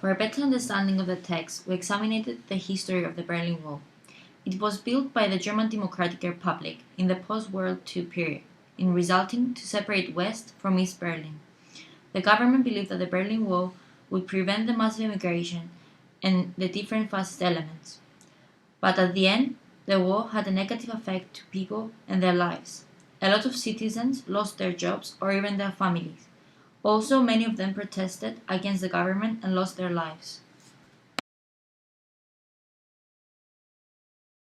For a better understanding of the text, we examined the history of the Berlin Wall. It was built by the German Democratic Republic in the post-World II period, in resulting to separate West from East Berlin. The government believed that the Berlin Wall would prevent the massive immigration and the different fascist elements. But at the end, the wall had a negative effect to people and their lives. A lot of citizens lost their jobs or even their families. Also, many of them protested against the government and lost their lives.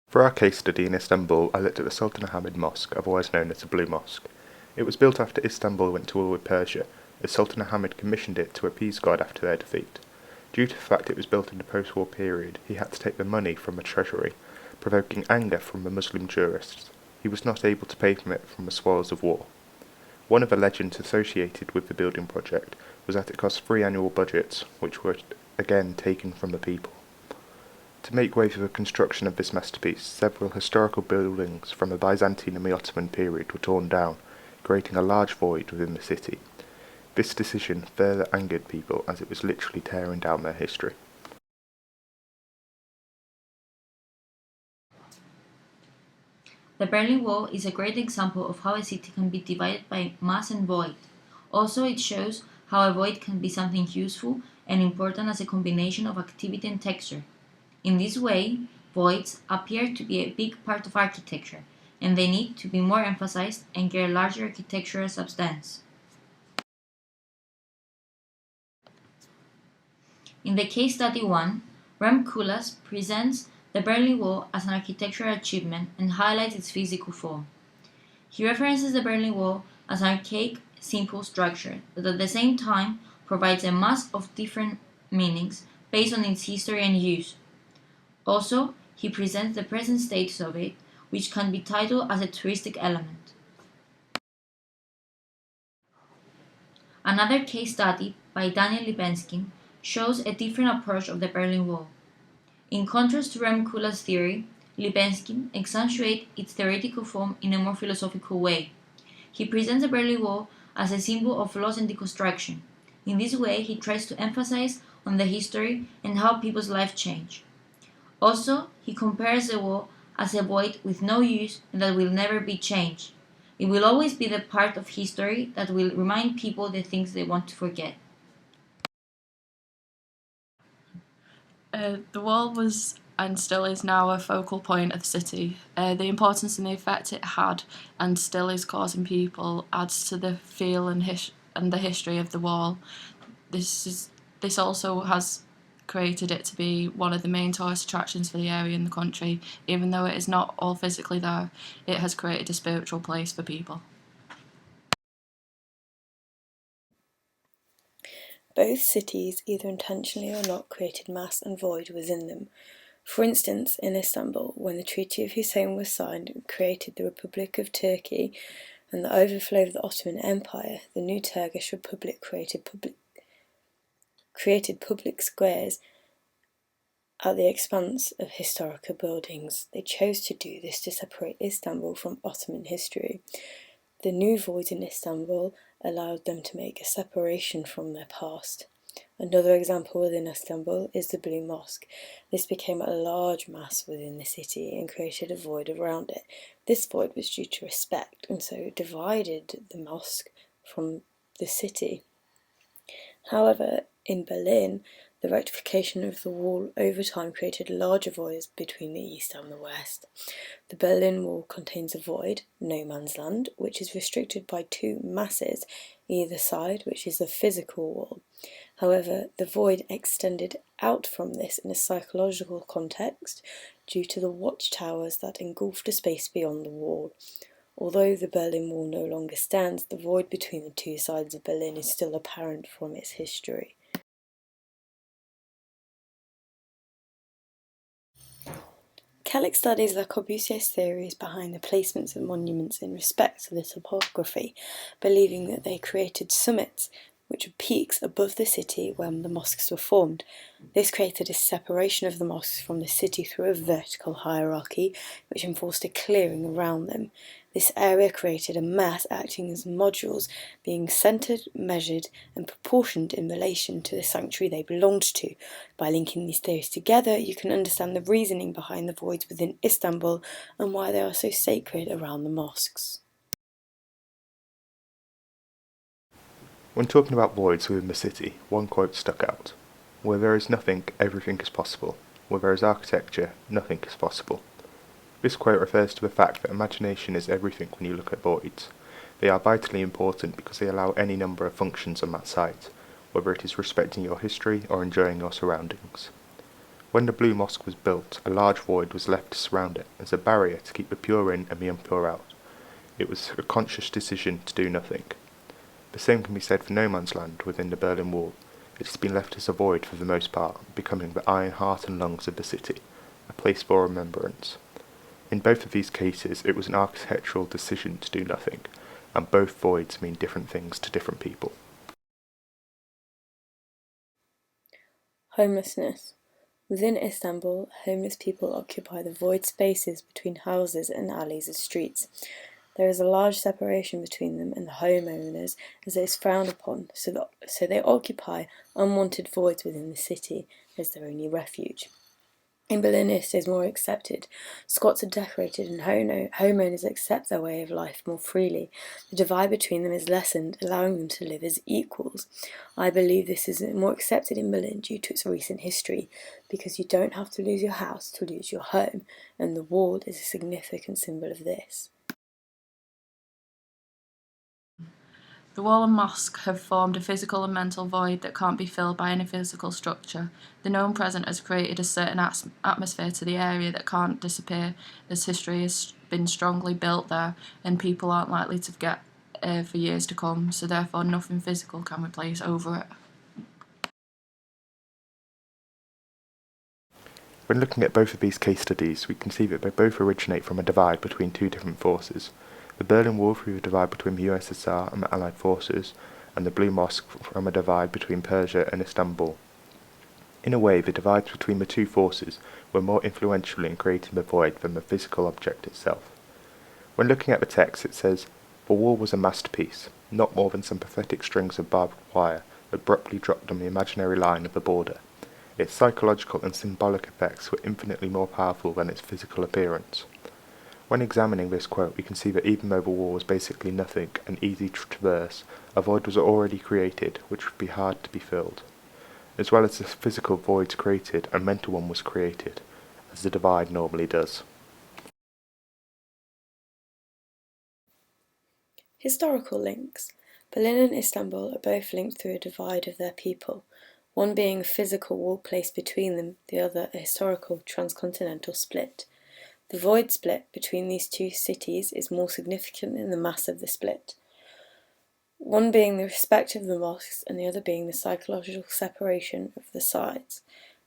For our case study in Istanbul, I looked at the Sultan Ahmed Mosque, otherwise known as the Blue Mosque. It was built after Istanbul went to war with Persia, as Sultan Ahmed commissioned it to appease God after their defeat. Due to the fact it was built in the post-war period, he had to take the money from a treasury, provoking anger from the Muslim jurists. He was not able to pay from it from the spoils of war. One of the legends associated with the building project was that it cost 3 annual budgets, which were again taken from the people. To make way for the construction of this masterpiece, several historical buildings from the Byzantine and the Ottoman period were torn down, creating a large void within the city. This decision further angered people as it was literally tearing down their history. The Berlin Wall is a great example of how a city can be divided by mass and void. Also, it shows how a void can be something useful and important as a combination of activity and texture. In this way, voids appear to be a big part of architecture, and they need to be more emphasized and get a larger architectural substance. In the case study 1, Rem Koolhaas presents the Berlin Wall as an architectural achievement and highlights its physical form. He references the Berlin Wall as an archaic, simple structure that at the same time provides a mass of different meanings based on its history and use. Also, he presents the present status of it, which can be titled as a touristic element. Another case study by Daniel Libeskind shows a different approach of the Berlin Wall. In contrast to Rem Koolhaas' theory, Libeskind accentuates its theoretical form in a more philosophical way. He presents the Berlin Wall as a symbol of loss and deconstruction. In this way, he tries to emphasize on the history and how people's lives change. Also, he compares the wall as a void with no use and that will never be changed. It will always be the part of history that will remind people the things they want to forget. The wall was and still is now a focal point of the city. The importance and the effect it had and still is causing people adds to the feel and the history of the wall. This also has created it to be one of the main tourist attractions for the area in the country. Even though it is not all physically there, it has created a spiritual place for people. Both cities, either intentionally or not, created mass and void within them. For instance, in Istanbul, when the Treaty of Hussein was signed and created the Republic of Turkey and the overflow of the Ottoman Empire, the new Turkish Republic created public squares at the expanse of historical buildings. They chose to do this to separate Istanbul from Ottoman history. The new void in Istanbul allowed them to make a separation from their past. Another example within Istanbul is the Blue Mosque. This became a large mass within the city and created a void around it. This void was due to respect and so divided the mosque from the city. However, in Berlin, the rectification of the wall over time created larger voids between the east and the west. The Berlin Wall contains a void, no man's land, which is restricted by 2 masses either side, which is the physical wall. However, the void extended out from this in a psychological context due to the watchtowers that engulfed a space beyond the wall. Although the Berlin Wall no longer stands, the void between the 2 sides of Berlin is still apparent from its history. Kellick studies Le Corbusier's theories behind the placements of monuments in respect to the topography, believing that they created summits which were peaks above the city when the mosques were formed. This created a separation of the mosques from the city through a vertical hierarchy, which enforced a clearing around them. This area created a mass acting as modules, being centered, measured, and proportioned in relation to the sanctuary they belonged to. By linking these theories together, you can understand the reasoning behind the voids within Istanbul and why they are so sacred around the mosques. When talking about voids within the city, one quote stuck out. Where there is nothing, everything is possible. Where there is architecture, nothing is possible. This quote refers to the fact that imagination is everything when you look at voids. They are vitally important because they allow any number of functions on that site, whether it is respecting your history or enjoying your surroundings. When the Blue Mosque was built, a large void was left to surround it as a barrier to keep the pure in and the impure out. It was a conscious decision to do nothing. The same can be said for no man's land within the Berlin Wall. It has been left as a void for the most part, becoming the iron heart and lungs of the city, a place for remembrance. In both of these cases, it was an architectural decision to do nothing, and both voids mean different things to different people. Homelessness. Within Istanbul, homeless people occupy the void spaces between houses and alleys and streets. There is a large separation between them and the homeowners, as it is frowned upon, so they occupy unwanted voids within the city as their only refuge. In Berlin, it is more accepted. Squats are decorated and homeowners accept their way of life more freely. The divide between them is lessened, allowing them to live as equals. I believe this is more accepted in Berlin due to its recent history, because you don't have to lose your house to lose your home, and the wall is a significant symbol of this. The wall and mosque have formed a physical and mental void that can't be filled by any physical structure. The known present has created a certain atmosphere to the area that can't disappear, as history has been strongly built there and people aren't likely to forget for years to come, so therefore nothing physical can replace over it. When looking at both of these case studies, we can see that they both originate from a divide between two different forces. The Berlin Wall through the divide between the USSR and the Allied forces, and the Blue Mosque from a divide between Persia and Istanbul. In a way, the divides between the two forces were more influential in creating the void than the physical object itself. When looking at the text, it says, "The wall was a masterpiece, not more than some pathetic strings of barbed wire abruptly dropped on the imaginary line of the border. Its psychological and symbolic effects were infinitely more powerful than its physical appearance." When examining this quote, we can see that even though the wall was basically nothing and easy to traverse, a void was already created, which would be hard to be filled. As well as the physical voids created, a mental one was created, as the divide normally does. Historical links. Berlin and Istanbul are both linked through a divide of their people, one being a physical wall placed between them, the other a historical transcontinental split. The void split between these two cities is more significant than the mass of the split, one being the respect of the mosques and the other being the psychological separation of the sides.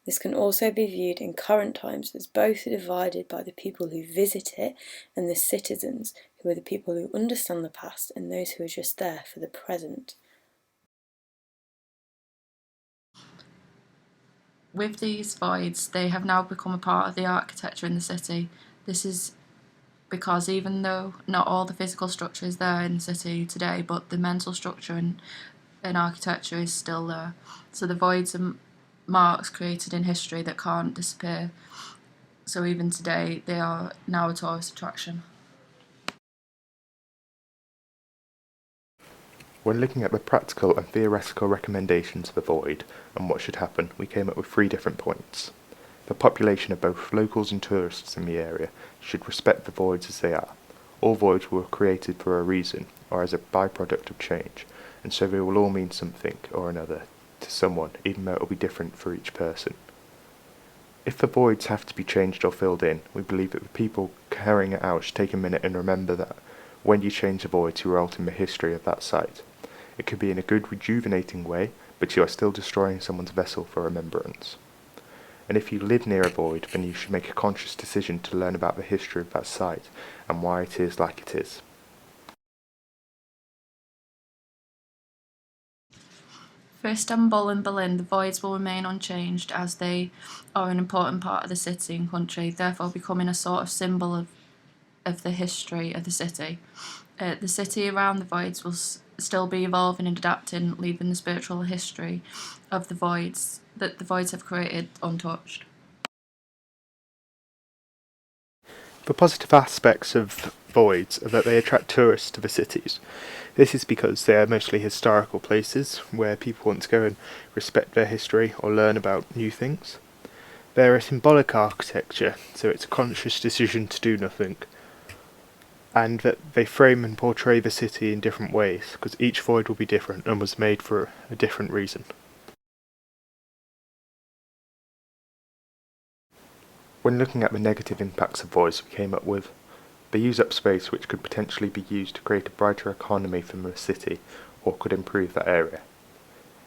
This can also be viewed in current times as both are divided by the people who visit it and the citizens, who are the people who understand the past and those who are just there for the present. With these voids, they have now become a part of the architecture in the city. This is because even though not all the physical structure is there in the city today, but the mental structure and architecture is still there. So the voids are marks created in history that can't disappear. So even today, they are now a tourist attraction. When looking at the practical and theoretical recommendations of the void and what should happen, we came up with 3 different points. The population of both locals and tourists in the area should respect the voids as they are. All voids were created for a reason, or as a byproduct of change, and so they will all mean something or another to someone, even though it will be different for each person. If the voids have to be changed or filled in, we believe that the people carrying it out should take a minute and remember that when you change the voids, you are altering the history of that site. It could be in a good rejuvenating way, but you are still destroying someone's vessel for remembrance. And if you live near a void, then you should make a conscious decision to learn about the history of that site and why it is like it is. For Istanbul and Berlin, the voids will remain unchanged as they are an important part of the city and country, therefore becoming a sort of symbol of the history of the city. The city around the voids will still be evolving and adapting, leaving the spiritual history of the voids that the voids have created untouched. The positive aspects of voids are that they attract tourists to the cities. This is because they are mostly historical places where people want to go and respect their history or learn about new things. They're a symbolic architecture, so it's a conscious decision to do nothing, and that they frame and portray the city in different ways, because each void will be different and was made for a different reason. When looking at the negative impacts of voids, we came up with: they use up space which could potentially be used to create a brighter economy from the city, or could improve that area.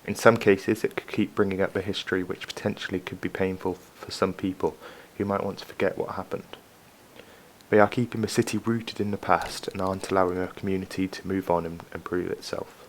In some cases, it could keep bringing up the history, which potentially could be painful for some people who might want to forget what happened. They are keeping the city rooted in the past and aren't allowing a community to move on and improve itself.